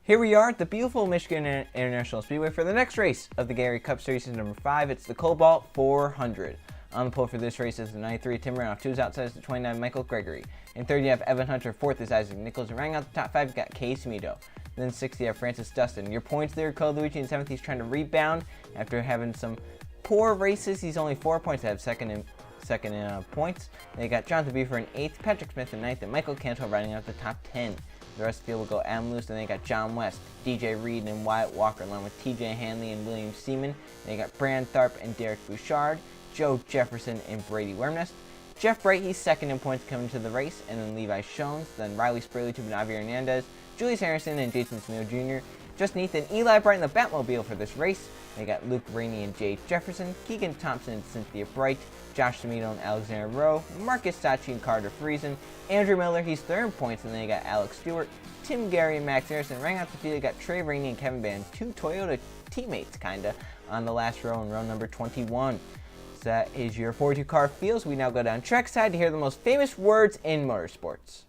Here we are at the beautiful Michigan International Speedway for the next race of the Gatorade Cup Series number 5. It's the Kobalt 400. On the pole for this race is the 93 Tim Ranoff, 2's outside is the 29 Michael Gregory. In third you have Evan Hunter, fourth is Isaac Nichols, and rounding out the top 5 you got Case Mito. Then sixth you have Francis Dustin. Your points there, Luigi in seventh, he's trying to rebound after having some poor races. He's only 4 points ahead of second in points. Then you got Jonathan Buford in eighth, Patrick Smith in ninth, and Michael Cantor rounding out the top 10. The rest of the field will go Adam Luce, and then you got John West, DJ Reed, and Wyatt Walker, along with TJ Hanley and William Seaman. Then you got Brand Tharp and Derek Bouchard, Joe Jefferson and Brady Wormnest. Jeff Bright, he's second in points coming to the race, and then Levi Shones, then Riley Spraley, Navi Hernandez, Julius Harrison, and Jason Smith Jr. Justin Heath and Eli Bright in the Batmobile for this race. They got Luke Rainey and Jay Jefferson, Keegan Thompson and Cynthia Bright, Josh Semito and Alexander Rowe, Marcus Sachi and Carter Friesen, Andrew Miller, he's third in points, and then you got Alex Stewart, Tim Gary and Max Harrison. Running out the field, you got Trey Rainey and Kevin Band, two Toyota teammates, kinda, on the last row in row number 21. So that is your 42 car fields. We now go down trackside to hear the most famous words in motorsports.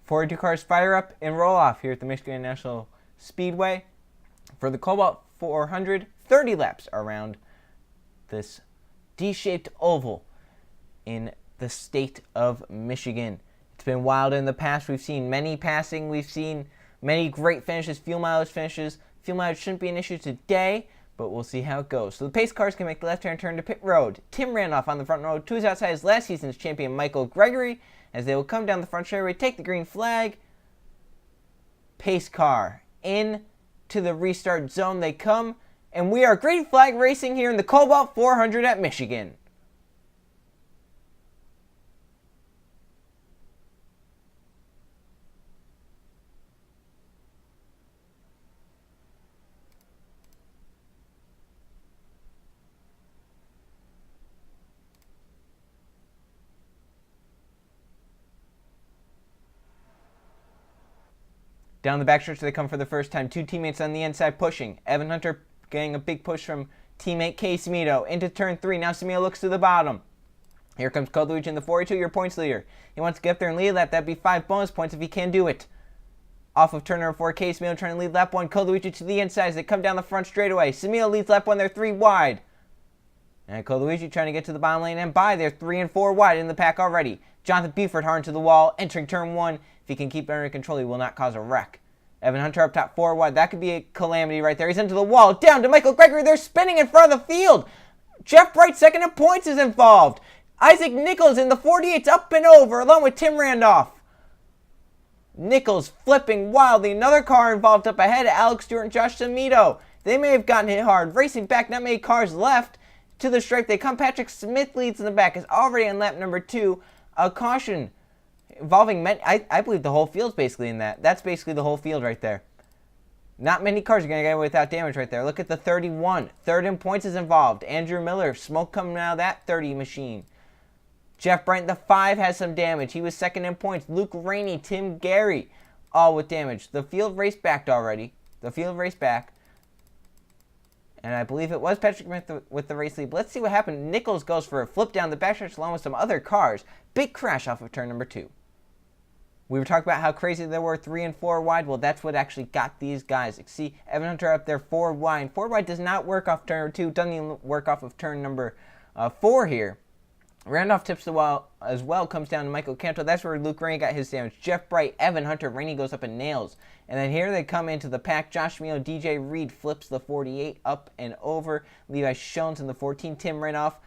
Forty-two cars fire up and roll off here at the Michigan International Speedway for the Kobalt 400. 30 laps around this D-shaped oval in the state of Michigan. It's been wild in the past. We've seen many passing. We've seen many great finishes, fuel mileage finishes. Fuel mileage shouldn't be an issue today, but we'll see how it goes. So the pace cars can make the left-hand turn to pit road. Tim Ranoff on the front row. 2's outside is last season's champion Michael Gregory, as they will come down the front straightaway, take the green flag. Pace car in to the restart zone they come, and we are green flag racing here in the Kobalt 400 at Michigan. Down the backstretch they come for the first time. Two teammates on the inside pushing. Evan Hunter getting a big push from teammate Case Mito into turn 3. Now Samia looks to the bottom. Here comes Luigi in the 42, your points leader. He wants to get up there and lead lap. That'd be 5 bonus points if he can do it. Off of turn number 4, Case Mito trying to lead lap 1. Luigi to the inside as they come down the front straightaway. Samia leads lap 1. They're 3 wide. And Luigi trying to get to the bottom lane and by. They're 3 and 4 wide in the pack already. Jonathan Buford hard into the wall, entering turn 1. If he can keep it under control, he will not cause a wreck. Evan Hunter up top 4 wide. That could be a calamity right there. He's into the wall. Down to Michael Gregory. They're spinning in front of the field. Jeff Bright, second in points, is involved. Isaac Nichols in the 48's up and over, along with Tim Randolph. Nichols flipping wildly. Another car involved up ahead. Alex Stewart and Josh Semito. They may have gotten hit hard. Racing back, not many cars left. To the stripe they come. Patrick Smith leads in the back. Is already on lap number 2. A caution involving I believe the whole field's basically in that. That's basically the whole field right there. Not many cars are going to get away without damage right there. Look at the 31. Third in points is involved. Andrew Miller, smoke coming out of that 30 machine. Jeff Bryant, the 5, has some damage. He was second in points. Luke Rainey, Tim Gary, all with damage. The field raced back already. The field raced back. And I believe it was Patrick Smith with the race lead. Let's see what happened. Nichols goes for a flip down the backstretch along with some other cars. Big crash off of turn number 2. We were talking about how crazy they were 3 and 4 wide. Well, that's what actually got these guys. See, Evan Hunter up there 4 wide. 4 wide does not work off turn 2. Doesn't even work off of turn number 4 here. Randolph tips the wall as well. Comes down to Michael Canto. That's where Luke Rainey got his damage. Jeff Bright, Evan Hunter, Rainey goes up and nails. And then here they come into the pack. Josh Mio, DJ Reed flips the 48 up and over. Levi Shones in the 14. Tim Randolph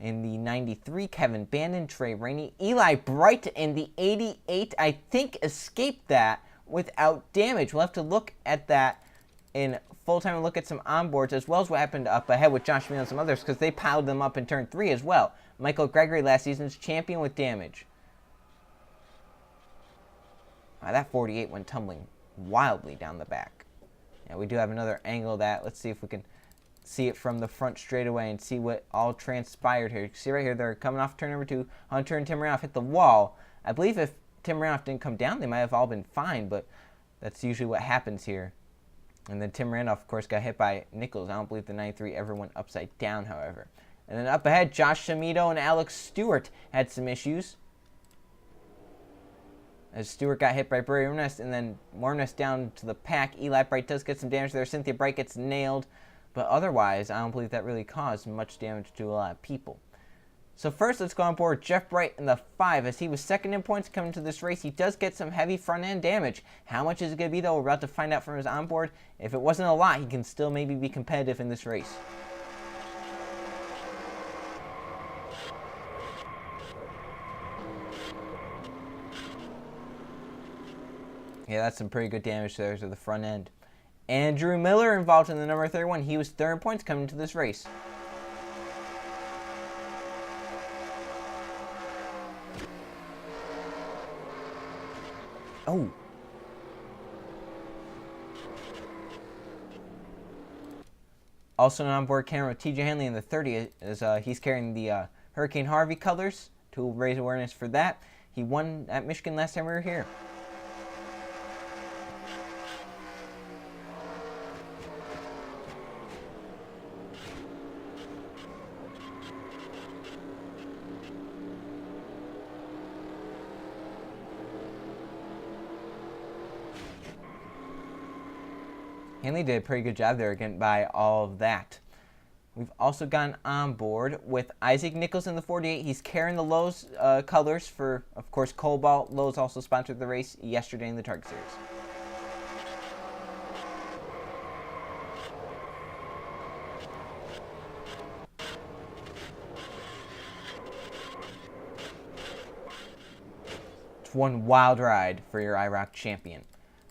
in the 93, Kevin Bandon, Trey Rainey, Eli Bright in the 88, I think escaped that without damage. We'll have to look at that in full time and look at some onboards as well as what happened up ahead with Josh Meal and some others because they piled them up in turn 3 as well. Michael Gregory, last season's champion with damage. That 48 went tumbling wildly down the back. Yeah, we do have another angle of that. Let's see if we can see it from the front straightaway and see what all transpired here. You can see right here, they're coming off turn number 2. Hunter and Tim Randolph hit the wall. I believe if Tim Randolph didn't come down, they might have all been fine, but that's usually what happens here. And then Tim Randolph, of course, got hit by Nichols. I don't believe the 93 ever went upside down, however. And then up ahead, Josh Shimito and Alex Stewart had some issues, as Stewart got hit by Bray Warnest, and then Warnest down to the pack. Eli Bright does get some damage there. Cynthia Bright gets nailed, but otherwise, I don't believe that really caused much damage to a lot of people. So first, let's go on board Jeff Bright in the 5, as he was second in points coming to this race. He does get some heavy front-end damage. How much is it going to be, though? We're about to find out from his onboard. If it wasn't a lot, he can still maybe be competitive in this race. Yeah, that's some pretty good damage there to the front end. Andrew Miller involved in the number 31. He was third in points coming to this race. Oh. Also on board camera, TJ Hanley in the 30 is he's carrying the Hurricane Harvey colors to raise awareness for that. He won at Michigan last time we were here. Hanley did a pretty good job there getting by all of that. We've also gotten on board with Isaac Nichols in the 48. He's carrying the Lowe's colors for, of course, Kobalt. Lowe's also sponsored the race yesterday in the Target Series. It's one wild ride for your IROC champion.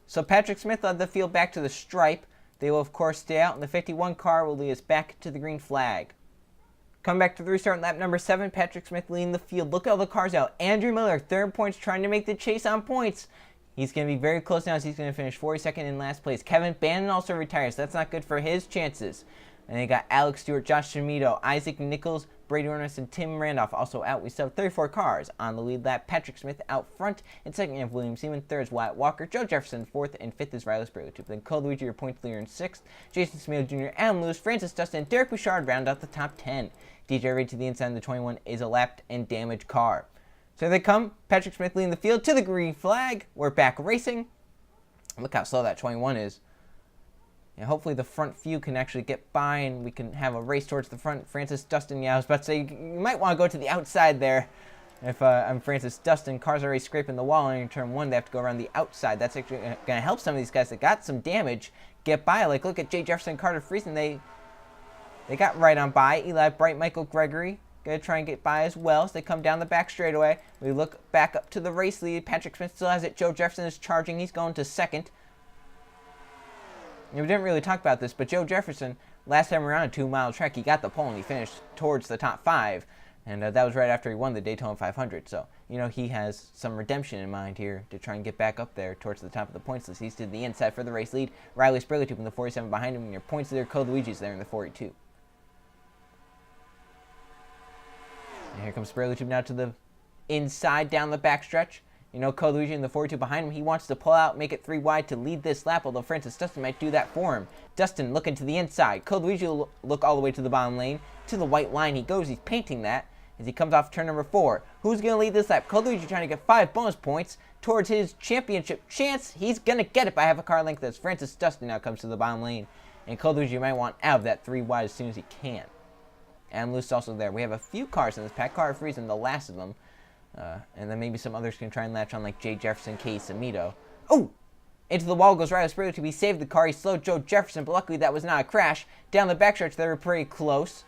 So Patrick Smith led the field back to the stripe. They will, of course, stay out, and the 51 car will lead us back to the green flag. Coming back to the restart, lap number 7, Patrick Smith leading the field. Look at all the cars out. Andrew Miller, third points, trying to make the chase on points. He's going to be very close now, as he's going to finish 42nd in last place. Kevin Bannon also retires. That's not good for his chances. And they got Alex Stewart, Josh Shimito, Isaac Nichols, Brady Warnest, and Tim Randolph also out. We still have 34 cars on the lead lap. Patrick Smith out front. In second, you have William Seaman. Third is Wyatt Walker. Joe Jefferson, fourth. And fifth is Riley Sprague. Then Cole Luigi, your points leader, in sixth. Jason Smith Jr., Adam Lewis, Francis Dustin, and Derek Bouchard round out the top 10. DJ Reed to the inside of the 21 is a lapped and damaged car. So here they come. Patrick Smith leading the field to the green flag. We're back racing. Look how slow that 21 is. And hopefully the front few can actually get by and we can have a race towards the front. Francis Dustin, yeah, I was about to say, you might want to go to the outside there. If I'm Francis Dustin, cars are already scraping the wall in turn 1. They have to go around the outside. That's actually going to help some of these guys that got some damage get by. Like, look at Jay Jefferson, Carter Friesen. They got right on by. Eli Bright, Michael Gregory going to try and get by as well as they come down the back straightaway. We look back up to the race lead. Patrick Smith still has it. Joe Jefferson is charging. He's going to second. We didn't really talk about this, but Joe Jefferson, last time around a 2-mile track, he got the pole and he finished towards the top 5. And that was right after he won the Daytona 500. So, you know, he has some redemption in mind here to try and get back up there towards the top of the points list. He's to the inside for the race lead. Riley Sprague in the 47 behind him. And your points leader, Cole Luigi's there in the 42. And here comes Sprague now to the inside down the backstretch. You know, Cole Luigi in the 42 behind him. He wants to pull out, make it 3 wide to lead this lap, although Francis Dustin might do that for him. Dustin looking to the inside. Cole Luigi will look all the way to the bottom lane. To the white line he goes. He's painting that as he comes off turn number 4. Who's going to lead this lap? Cole Luigi trying to get 5 bonus points towards his championship chance. He's going to get it by half a car length as Francis Dustin now comes to the bottom lane. And Cole Luigi might want out of that 3 wide as soon as he can. And Luce also there. We have a few cars in this pack. Carter Friesen, the last of them. And then maybe some others can try and latch on, like Jay Jefferson, Case Amito. Oh! Into the wall goes Riley Sprague to be saved the car. He slowed Joe Jefferson, but luckily that was not a crash. Down the backstretch, they were pretty close.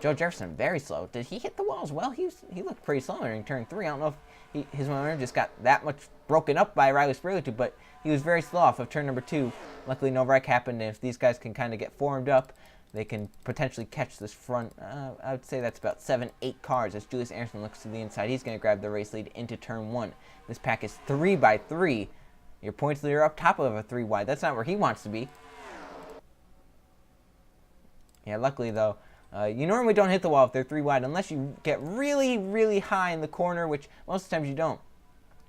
Joe Jefferson, very slow. Did he hit the wall as well? He looked pretty slow during turn 3. I don't know if his momentum just got that much broken up by Riley Sprague, but he was very slow off of turn number 2. Luckily, no wreck happened, and if these guys can kind of get formed up, they can potentially catch this front. I would say that's about 7-8 cars as Julius Anderson looks to the inside. He's going to grab the race lead into turn 1. This pack is 3 by 3. Your points leader up top of a 3 wide. That's not where he wants to be. Yeah, luckily, though, you normally don't hit the wall if they're 3 wide unless you get really, really high in the corner, which most of the times you don't.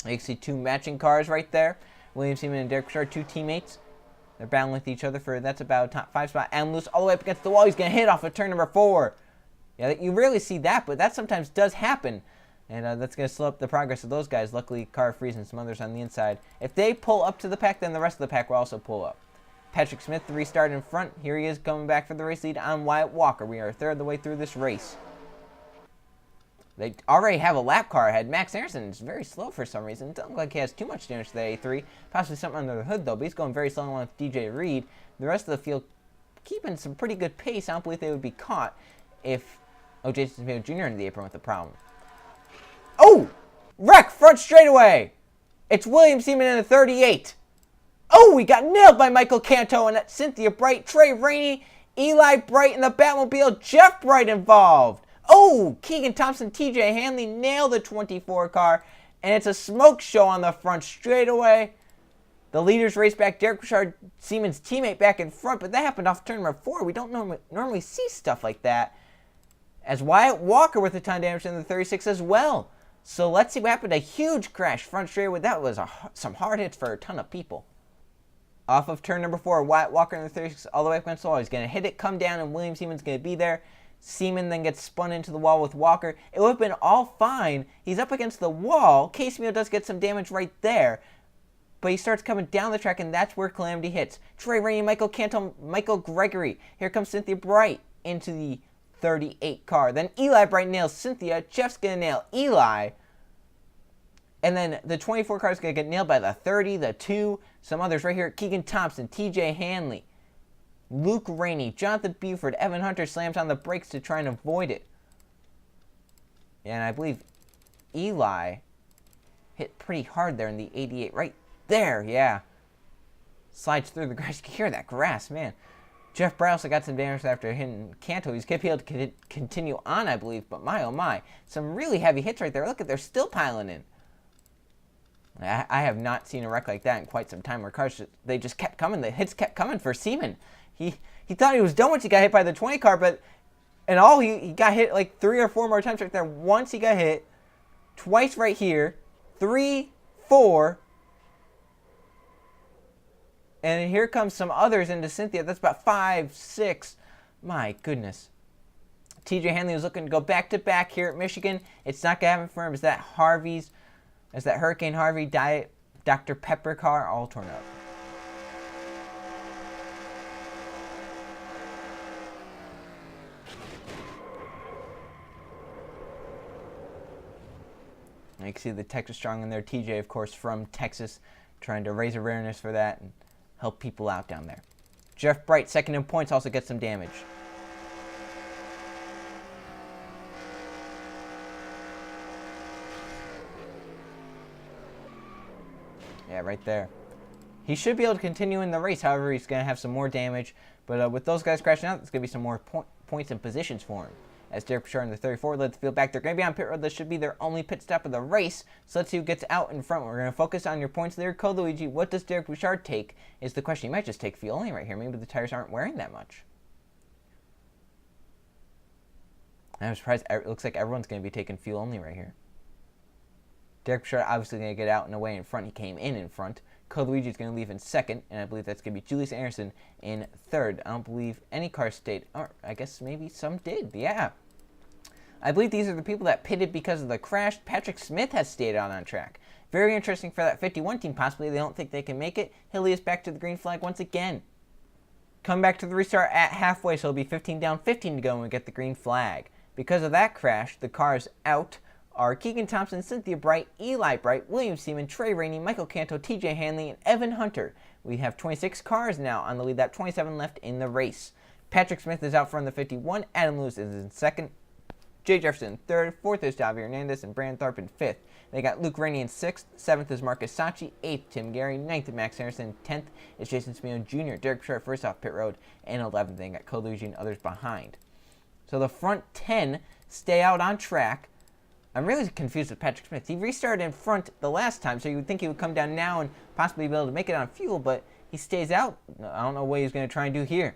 You can see 2 matching cars right there. William Seaman and Derek Bouchard, 2 teammates. They're battling with each other for, that's about top 5 spot. Adam Lewis all the way up against the wall. He's going to hit off of turn number 4. Yeah, you rarely see that, but that sometimes does happen. And that's going to slow up the progress of those guys. Luckily, Car Freeze and some others on the inside. If they pull up to the pack, then the rest of the pack will also pull up. Patrick Smith, the restart in front. Here he is coming back for the race lead on Wyatt Walker. We are a third of the way through this race. They already have a lap car ahead. Max Anderson is very slow for some reason. It doesn't look like he has too much damage to the A3. Possibly something under the hood, though. But he's going very slow along with DJ Reed. The rest of the field keeping some pretty good pace. I don't believe they would be caught if Jason Smith Jr. into the apron with a problem. Oh! Wreck front straightaway! It's William Seaman in a 38. Oh, we got nailed by Michael Canto and that's Cynthia Bright, Trey Rainey, Eli Bright in the Batmobile, Jeff Bright involved. Oh, Keegan Thompson, TJ Hanley nailed the 24 car, and it's a smoke show on the front straightaway. The leaders race back. Derek Bouchard, Seaman's teammate, back in front, but that happened off turn number 4. We don't normally see stuff like that. As Wyatt Walker with a ton of damage in the 36 as well. So let's see what happened. A huge crash front straightaway. That was some hard hits for a ton of people. Off of turn number 4, Wyatt Walker in the 36 all the way up against the wall. He's going to hit it, come down, and William Seaman's going to be there. Seaman then gets spun into the wall with Walker. It would have been all fine. He's up against the wall. Case Mio does get some damage right there. But he starts coming down the track, and that's where Calamity hits. Trey Rainey, Michael Canton, Michael Gregory. Here comes Cynthia Bright into the 38 car. Then Eli Bright nails Cynthia. Jeff's going to nail Eli. And then the 24 car is going to get nailed by the 30, the 2, some others right here. Keegan Thompson, TJ Hanley, Luke Rainey, Jonathan Buford, Evan Hunter slams on the brakes to try and avoid it. And I believe Eli hit pretty hard there in the 88. Right there, yeah. Slides through the grass. You can hear that grass, man. Jeff Bright also got some damage after hitting Canto. He's going to be able to continue on, I believe. But my, oh my. Some really heavy hits right there. Look at, they're still piling in. I have not seen a wreck like that in quite some time where cars, they just kept coming. The hits kept coming for Seaman. He thought he was done once he got hit by the 20 car, but in all, he got hit like 3 or 4 more times right there. Once he got hit, twice right here, 3, 4, and here comes some others into Cynthia. That's about 5, 6. My goodness. TJ Hanley was looking to go back-to-back here at Michigan. It's not going to happen for him. As that Hurricane Harvey Diet Dr. Pepper car all torn up. And you can see the Texas Strong in there. TJ, of course, from Texas, trying to raise awareness for that and help people out down there. Jeff Bright, second in points, also gets some damage. Yeah, right there. He should be able to continue in the race. However, he's going to have some more damage. But with those guys crashing out, there's going to be some more points and positions for him. As Derek Bouchard in the 34 led the field back. They're going to be on pit road. This should be their only pit stop of the race. So let's see who gets out in front. We're going to focus on your points there. Luigi, what does Derek Bouchard take is the question. He might just take fuel only right here. Maybe the tires aren't wearing that much. I'm surprised. It looks like everyone's going to be taking fuel only right here. Derek Bouchard obviously going to get out and away in front. He came in front. Luigi is going to leave in second, and I believe that's going to be Julius Anderson in third. I don't believe any cars stayed. Or I guess maybe some did. Yeah. I believe these are the people that pitted because of the crash. Patrick Smith has stayed on track. Very interesting for that 51 team. Possibly they don't think they can make it. Hilly is back to the green flag once again. Come back to the restart at halfway, so it'll be 15 down, 15 to go, and we get the green flag. Because of that crash, the cars out are Keegan Thompson, Cynthia Bright, Eli Bright, William Seaman, Trey Rainey, Michael Canto, TJ Hanley, and Evan Hunter. We have 26 cars now on the lead. That 27 left in the race. Patrick Smith is out front of the 51. Adam Lewis is in second. Jay Jefferson in third. Fourth is Javier Hernandez and Brandon Tharp in fifth. They got Luke Rainey in sixth. Seventh is Marcus Sachi. Eighth, Tim Gary. Ninth, Max Harrison. 10th is Jason Smith Jr. Derek Bouchard first off pit road. And 11th, they got Luigi and others behind. So the front 10 stay out on track. I'm really confused with Patrick Smith. He restarted in front the last time, so you would think he would come down now and possibly be able to make it on fuel, but he stays out. I don't know what he's going to try and do here.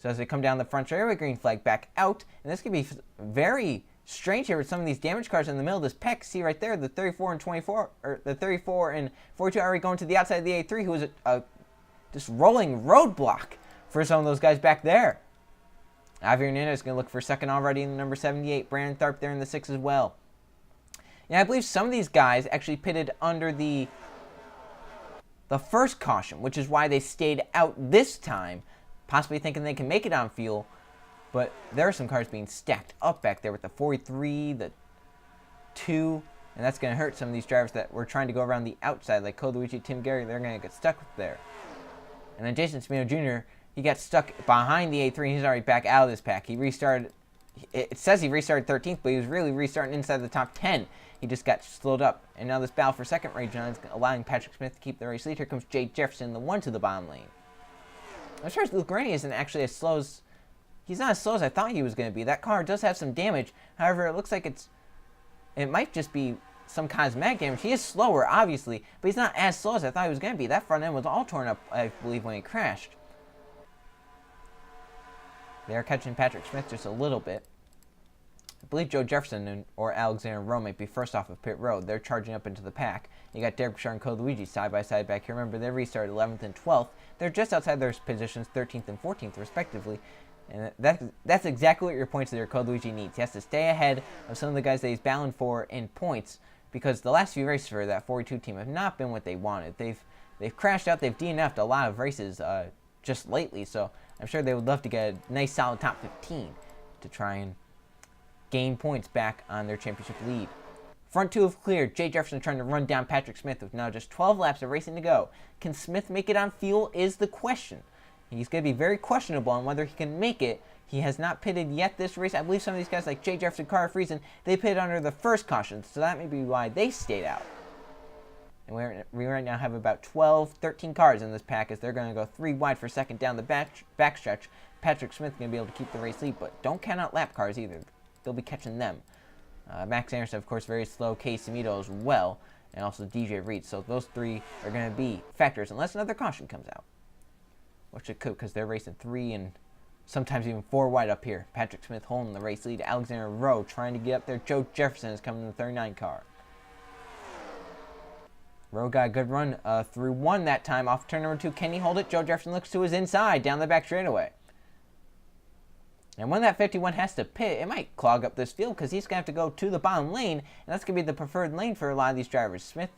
So as they come down the front straightaway, green flag back out. And this could be very strange here with some of these damaged cars in the middle of this pack. See right there, the 34 and 24, or the 34 and 42 are already going to the outside of the A3, who is a just rolling roadblock for some of those guys back there. Javier Hernandez is going to look for second already in the number 78. Brandon Tharp there in the 6 as well. And I believe some of these guys actually pitted under the first caution, which is why they stayed out this time, possibly thinking they can make it on fuel. But there are some cars being stacked up back there with the 43, the 2, and that's going to hurt some of these drivers that were trying to go around the outside, like Coluigi, Tim Gary. They're going to get stuck there. And then Jason Smino Jr., he got stuck behind the A3. He's already back out of this pack. He restarted. It says he restarted 13th, but he was really restarting inside the top 10. He just got slowed up. And now this battle for second range is allowing Patrick Smith to keep the race lead. Here comes Jay Jefferson, the 1 to the bottom lane. I'm sure Luke Rennie isn't actually as slow as... He's not as slow as I thought he was going to be. That car does have some damage. However, it looks like it might just be some cosmetic damage. He is slower, obviously, but he's not as slow as I thought he was going to be. That front end was all torn up, I believe, when he crashed. They're catching Patrick Smith just a little bit. I believe Joe Jefferson or Alexander Rowe might be first off of pit road. They're charging up into the pack. You got Derek Bouchard and Coluigi side by side back here. Remember, they restarted 11th and 12th. They're just outside their positions, 13th and 14th, respectively. And that's exactly what your points leader, Coluigi, needs. He has to stay ahead of some of the guys that he's battling for in points, because the last few races for that 42 team have not been what they wanted. They've crashed out. They've DNF'd a lot of races just lately, so I'm sure they would love to get a nice solid top 15 to try and gain points back on their championship lead. Front 2 have cleared. Jay Jefferson trying to run down Patrick Smith with now just 12 laps of racing to go. Can Smith make it on fuel is the question. He's going to be very questionable on whether he can make it. He has not pitted yet this race. I believe some of these guys like Jay Jefferson, Carter Friesen, they pitted under the first caution, so that may be why they stayed out. And we right now have about 13 cars in this pack as they're going to go 3 wide for second down the backstretch. Patrick Smith going to be able to keep the race lead, but don't count out lap cars either. They'll be catching them. Max Anderson, of course, very slow. Casey Mito as well, and also DJ Reed. So those 3 are going to be factors unless another caution comes out, which it could, because they're racing 3 and sometimes even 4 wide up here. Patrick Smith holding the race lead. Alexander Rowe trying to get up there. Joe Jefferson is coming in the 39 car. Rowe got a good run through 1 that time off turn number 2. Can he hold it? Joe Jefferson looks to his inside down the back straightaway. And when that 51 has to pit, it might clog up this field because he's going to have to go to the bottom lane, and that's going to be the preferred lane for a lot of these drivers. Smith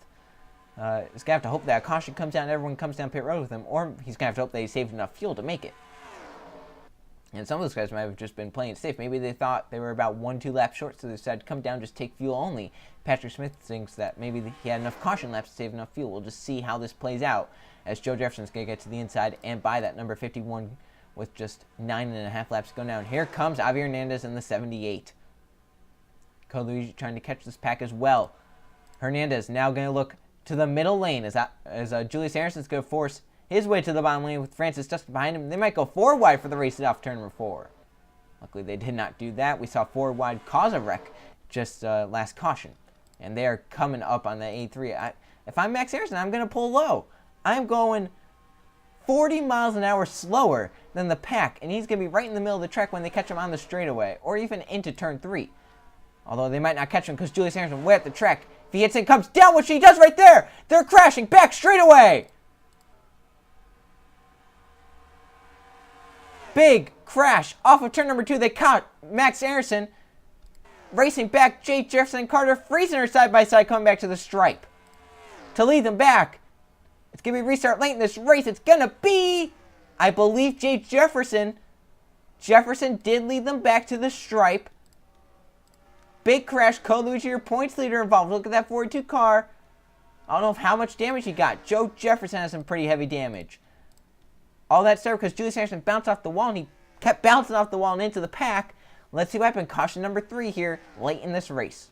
is going to have to hope that a caution comes down and everyone comes down pit road with him, or he's going to have to hope that he saved enough fuel to make it. And some of those guys might have just been playing it safe. Maybe they thought they were about 1-2 laps short, so they decided to come down, just take fuel only. Patrick Smith thinks that maybe he had enough caution laps to save enough fuel. We'll just see how this plays out as Joe Jefferson's going to get to the inside and buy that number 51 with just 9.5 laps to go down. Here comes Javier Hernandez in the 78. Coluigi trying to catch this pack as well. Hernandez now going to look to the middle lane as Julius Harrison's going to force his way to the bottom lane with Francis Dustin behind him. They might go 4 wide for the race off turn number 4. Luckily, they did not do that. We saw 4 wide cause a wreck just last caution. And they are coming up on the A3. If I'm Max Harrison, I'm going to pull low. I'm going 40 miles an hour slower than the pack, and he's going to be right in the middle of the track when they catch him on the straightaway, or even into turn 3. Although they might not catch him because Julius Harrison way at the track. If he hits it, comes down, which he does right there. They're crashing back straightaway. Big crash off of turn number 2. They caught Max Harrison racing back. Jay Jefferson and Carter Friesen are side by side coming back to the stripe to lead them back. It's going to be restart late in this race. It's going to be, I believe, Jay Jefferson. Jefferson did lead them back to the stripe. Big crash. Coluigi, your points leader, involved. Look at that 42 car. I don't know how much damage he got. Joe Jefferson has some pretty heavy damage. All that started because Julius Harrison bounced off the wall, and he kept bouncing off the wall and into the pack. Let's see what happened. Caution number 3 here late in this race.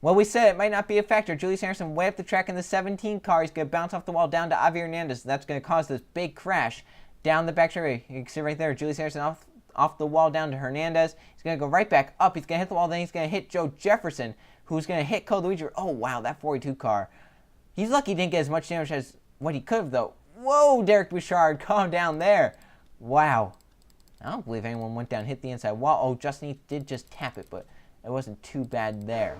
Well, we said it might not be a factor. Julius Harrison way up the track in the 17 car. He's going to bounce off the wall down to Javier Hernandez. That's going to cause this big crash down the back straightaway. You can see right there, Julius Harrison off the wall down to Hernandez. He's going to go right back up. He's going to hit the wall. Then he's going to hit Joe Jefferson, who's going to hit Coluigi. Oh, wow, that 42 car. He's lucky he didn't get as much damage as what he could have, though. Whoa, Derek Bouchard, calm down there. Wow. I don't believe anyone went down, hit the inside wall. Oh, Justin Heath did just tap it, but it wasn't too bad there.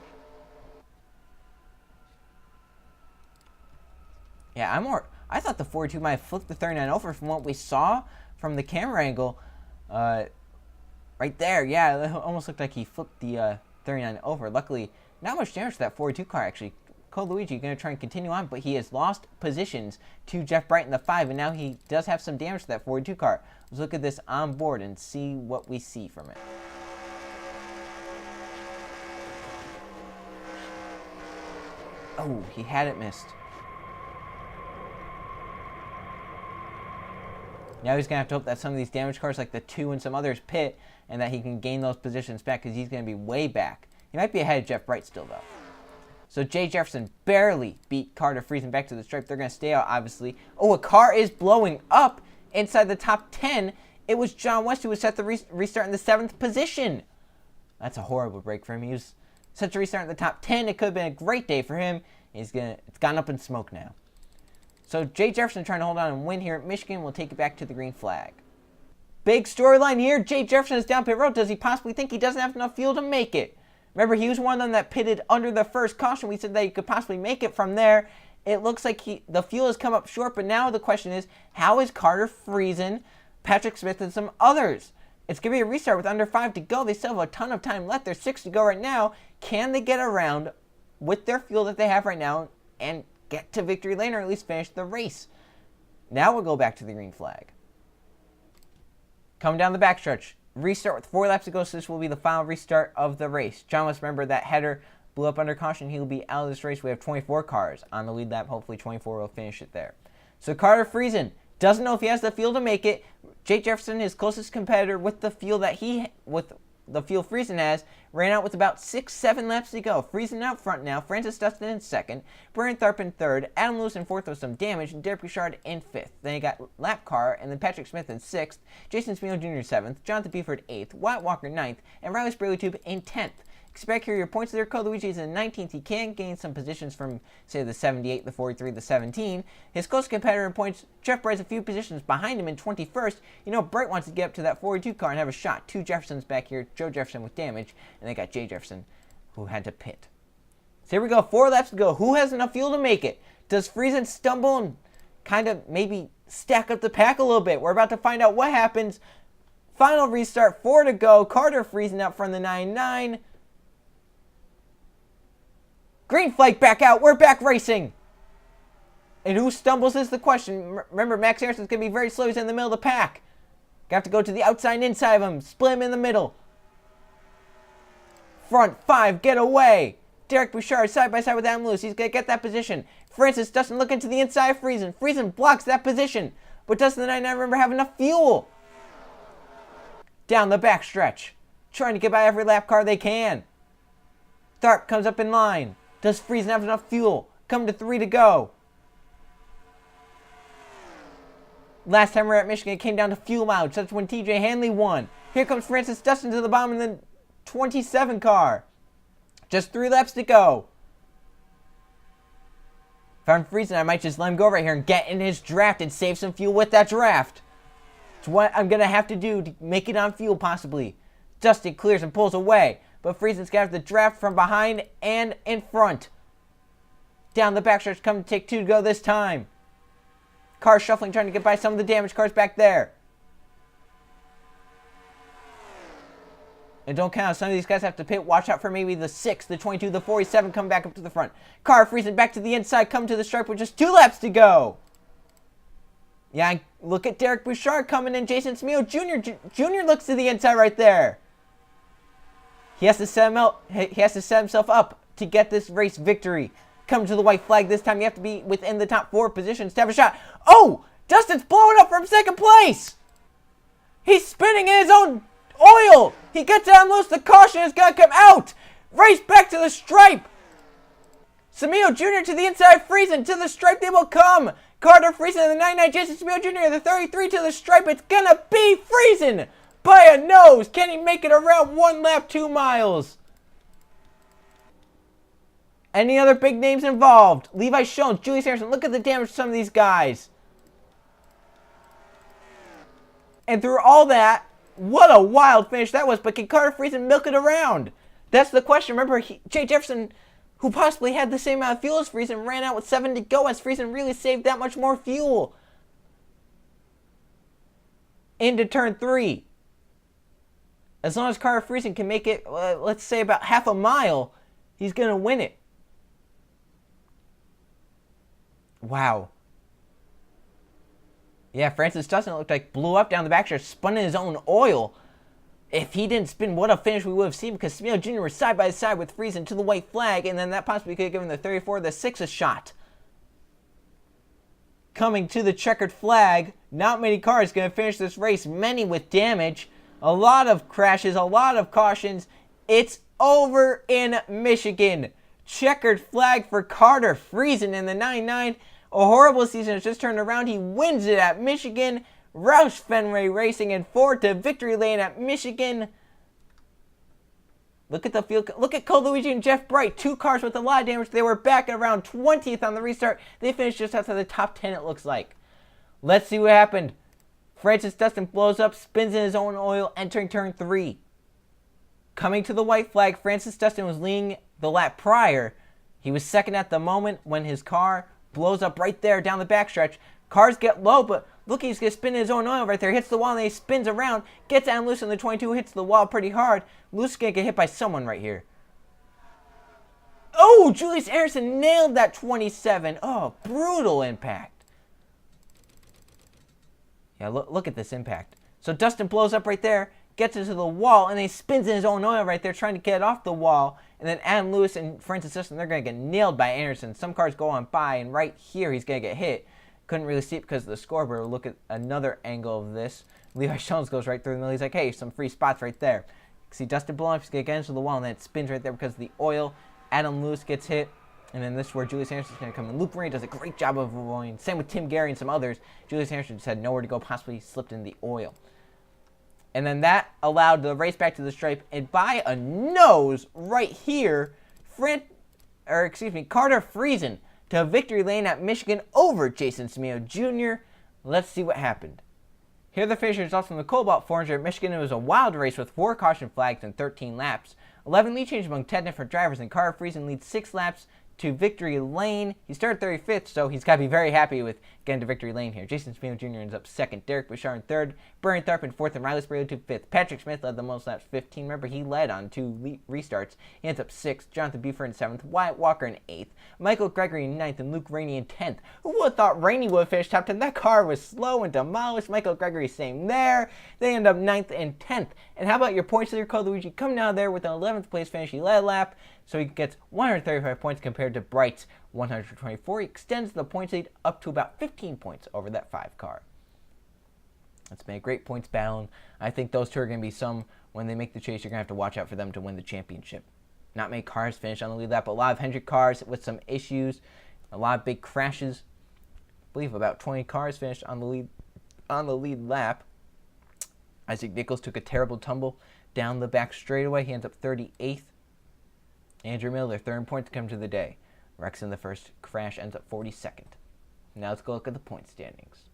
Yeah, I thought the 42 might have flipped the 39 over from what we saw from the camera angle. Right there, yeah, it almost looked like he flipped the 39 over. Luckily, not much damage to that 42 car, actually. Coluigi going to try and continue on, but he has lost positions to Jeff Bright in the 5, and now he does have some damage to that 42 car. Let's look at this on board and see what we see from it. Oh, he had it missed. Now he's going to have to hope that some of these damaged cars, like the 2 and some others, pit, and that he can gain those positions back, because he's going to be way back. He might be ahead of Jeff Bright still, though. So Jay Jefferson barely beat Carter Friesen back to the stripe. They're going to stay out, obviously. Oh, a car is blowing up inside the top 10. It was John West who was set to restart in the 7th position. That's a horrible break for him. He was set to restart in the top 10. It could have been a great day for him. It's gone up in smoke now. So Jay Jefferson trying to hold on and win here at Michigan. Will take it back to the green flag. Big storyline here. Jay Jefferson is down pit road. Does he possibly think he doesn't have enough fuel to make it? Remember, he was one of them that pitted under the first caution. We said that he could possibly make it from there. It looks like the fuel has come up short, but now the question is, how is Carter Friesen, Patrick Smith, and some others? It's going to be a restart with under 5 to go. They still have a ton of time left. There's 6 to go right now. Can they get around with their fuel that they have right now and get to victory lane, or at least finish the race? Now we'll go back to the green flag. Coming down the backstretch. Restart with 4 laps to go, so this will be the final restart of the race. John must remember that header blew up under caution. He will be out of this race. We have 24 cars on the lead lap. Hopefully 24 will finish it there. So Carter Friesen doesn't know if he has the fuel to make it. Jake Jefferson, his closest competitor with the fuel Friesen has, ran out with about 6-7 laps to go. Friesen out front now. Francis Dustin in 2nd. Brian Tharp in 3rd. Adam Lewis in 4th with some damage. And Derek Bouchard in 5th. Then you got lap car, and then Patrick Smith in 6th. Jason Smino Jr. 7th. Jonathan Buford 8th. Wyatt Walker 9th. And Riley Sprague-Tube in 10th. Expect here your points there. Coluigi is in 19th. He can gain some positions from, say, the 78, the 43, the 17. His close competitor in points, Jeff Bright's a few positions behind him in 21st. You know, Bright wants to get up to that 42 car and have a shot. 2 Jeffersons back here. Joe Jefferson with damage. And they got Jay Jefferson, who had to pit. So here we go. 4 laps to go. Who has enough fuel to make it? Does Friesen stumble and kind of maybe stack up the pack a little bit? We're about to find out what happens. Final restart. 4 to go. Carter Friesen out from the 9-9. Green flag back out. We're back racing. And who stumbles is the question. Remember, Max Harrison's going to be very slow. He's in the middle of the pack. Gonna have to go to the outside and inside of him. Split him in the middle. Front 5, get away. Derek Bouchard side by side with Adam Lewis. He's going to get that position. Francis Dustin looking to the inside of Friesen. Friesen blocks that position. But Dustin and I remember have enough fuel. Down the back stretch. Trying to get by every lap car they can. Tharp comes up in line. Does Friesen have enough fuel? Come to 3 to go. Last time we were at Michigan, it came down to fuel mileage. That's when TJ Hanley won. Here comes Francis Dustin to the bottom in the 27 car. Just 3 laps to go. If I'm Friesen, I might just let him go right here and get in his draft and save some fuel with that draft. It's what I'm going to have to do to make it on fuel, possibly. Dustin clears and pulls away. But Friesen's got the draft from behind and in front. Down the backstretch, come to take 2 to go this time. Cars shuffling, trying to get by some of the damaged cars back there. And don't count, some of these guys have to pit. Watch out for maybe the 6, the 22, the 47 coming back up to the front. Car Friesen back to the inside, come to the stripe with just 2 laps to go. Yeah, look at Derek Bouchard coming in. Jason Smio Jr. looks to the inside right there. He has to set himself up to get this race victory. Come to the white flag this time. You have to be within the top 4 positions to have a shot. Oh! Dustin's blowing up from 2nd place! He's spinning in his own oil! He gets down loose. The caution is going to come out! Race back to the stripe! Samio Jr. to the inside. Friesen to the stripe. They will come! Carter Friesen in the 99. Jason Samio Jr. the 33 to the stripe. It's going to be Friesen! By a nose! Can he make it around 1 lap, 2 miles? Any other big names involved? Levi Jones, Julius Harrison. Look at the damage to some of these guys. And through all that, What a wild finish that was, but can Carter Friesen milk it around? That's the question. Remember, Jay Jefferson, who possibly had the same amount of fuel as Friesen, ran out with 7 to go as Friesen really saved that much more fuel. Into turn 3. As long as Carter Friesen can make it, let's say about half a mile, he's going to win it. Wow. Yeah, Francis Dustin looked like blew up down the backstretch, spun in his own oil. If he didn't spin, what a finish we would have seen, because Smeo Jr. was side by side with Friesen to the white flag, and then that possibly could have given the 34 the 6 a shot. Coming to the checkered flag, not many cars going to finish this race, many with damage, a lot of crashes, a lot of cautions. It's over in Michigan. Checkered flag for Carter Friesen in the 99. A horrible season has just turned around. He wins it at Michigan. Roush Fenway Racing in 4 to victory lane at Michigan. Look at the field. Look at Cole Luigi and Jeff Bright. 2 cars with a lot of damage. They were back at around 20th on the restart. They finished just outside the top 10, it looks like. Let's see what happened. Francis Dustin blows up, spins in his own oil, entering turn 3. Coming to the white flag, Francis Dustin was leading the lap prior. He was second at the moment when his car blows up right there down the backstretch. Cars get low, but look, he's going to spin his own oil right there. Hits the wall, and then he spins around. Gets Adam Lewis in the 22, hits the wall pretty hard. Lewis is going to get hit by someone right here. Oh, Julius Anderson nailed that 27. Oh, brutal impact. Yeah, look at this impact. So Dustin blows up right there, gets into the wall, and then he spins in his own oil right there, trying to get it off the wall. And then Adam Lewis and Francis Dustin, they're going to get nailed by Anderson. Some cars go on by, and right here he's going to get hit. Couldn't really see it because of the scoreboard. Look at another angle of this. Levi Jones goes right through the middle. He's like, hey, some free spots right there. See Dustin blowing up, he's going to get into the wall, and then it spins right there because of the oil. Adam Lewis gets hit. And then this is where Julius Anderson's going to come in. Luke Marie does a great job of avoiding. Same with Tim Gary and some others. Julius Anderson just had nowhere to go, possibly slipped in the oil. And then that allowed the race back to the stripe. And by a nose right here, Carter Friesen to victory lane at Michigan over Jason Smeo Jr. Let's see what happened. Here are the finisher results from the Kobalt 400 at Michigan. It was a wild race with 4 caution flags and 13 laps. 11 lead changes among 10 different drivers, and Carter Friesen leads 6 laps to victory lane. He started 35th, so he's got to be very happy with getting to victory lane here. Jason Smeo Jr. ends up 2nd. Derek Bouchard in 3rd. Brian Tharp in 4th, and Riley Sprague to 5th. Patrick Smith led the most laps, 15. Remember, he led on 2 restarts. He ends up 6th. Jonathan Buford in 7th. Wyatt Walker in 8th. Michael Gregory in 9th, and Luke Rainey in 10th. Who would have thought Rainey would have finished top 10? That car was slow and demolished. Michael Gregory, same there. They end up 9th and 10th. And how about your points leader, Cole Luigi? Coming out there with an 11th place finish. He led a lap, so he gets 135 points compared to Bright's 124. He extends the points lead up to about 15 points over that 5 car. It's been a great points battle, and I think those two are going to be some, when they make the chase, you're going to have to watch out for them to win the championship. Not many cars finish on the lead lap, but a lot of Hendrick cars with some issues, a lot of big crashes. I believe about 20 cars finished on the lead lap. Isaac Nichols took a terrible tumble down the back straightaway. He ends up 38th. Andrew Miller, 3rd point to come to the day. Rex in the first crash ends up 42nd. Now let's go look at the point standings.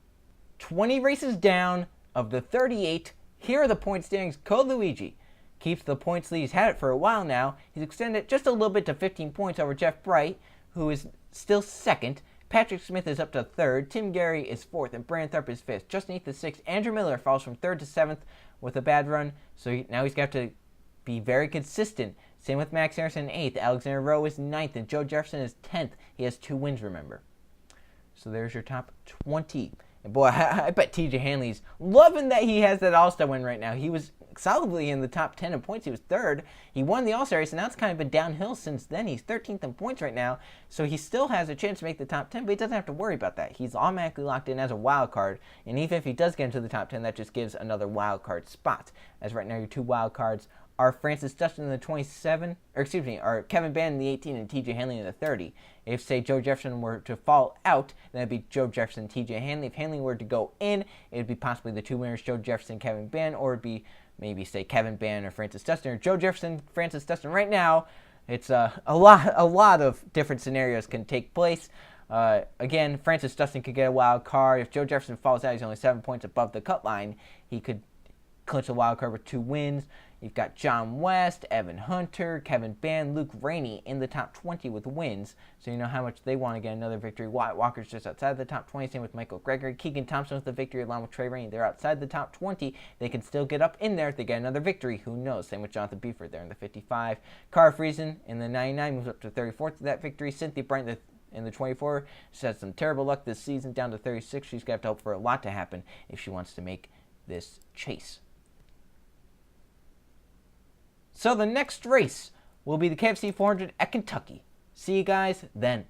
20 races down of the 38. Here are the point standings. Cole Luigi keeps the points lead. He's had it for a while now. He's extended it just a little bit to 15 points over Jeff Bright, who is still 2nd. Patrick Smith is up to 3rd. Tim Gary is 4th, and Brandon Tharp is 5th. Justin Heath is 6th. Andrew Miller falls from 3rd to 7th with a bad run, so now he's got to be very consistent. Same with Max Harrison in 8th. Alexander Rowe is 9th, and Joe Jefferson is 10th. He has 2 wins, remember. So there's your top 20. And boy, I bet TJ Hanley's loving that he has that All-Star win right now. He was solidly in the top 10 in points. He was 3rd. He won the All-Star race, and now it's kind of been downhill since then. He's 13th in points right now, so he still has a chance to make the top 10, but he doesn't have to worry about that. He's automatically locked in as a wild card, and even if he does get into the top 10, that just gives another wild card spot. As right now, your 2 wild cards are Francis Dustin in the 27, or Kevin Bannon in the 18 and TJ Hanley in the 30. If, say, Joe Jefferson were to fall out, then it'd be Joe Jefferson and TJ Hanley. If Hanley were to go in, it'd be possibly the 2 winners, Joe Jefferson, Kevin Bannon, or it'd be maybe, say, Kevin Bannon or Francis Dustin, or Joe Jefferson, Francis Dustin. Right now, it's a lot of different scenarios can take place. Again, Francis Dustin could get a wild card. If Joe Jefferson falls out, he's only 7 points above the cut line. He could clinch the wild card with 2 wins. You've got John West, Evan Hunter, Kevin Ban, Luke Rainey in the top 20 with wins. So you know how much they want to get another victory. Wyatt Walker's just outside the top 20. Same with Michael Gregory. Keegan Thompson with the victory along with Trey Rainey. They're outside the top 20. They can still get up in there if they get another victory. Who knows? Same with Jonathan Beeford there in the 55. Cara Friesen in the 99 moves up to 34th with that victory. Cynthia Bryant in the 24. She's had some terrible luck this season, down to 36. She's going to have to hope for a lot to happen if she wants to make this chase. So the next race will be the KFC 400 at Kentucky. See you guys then.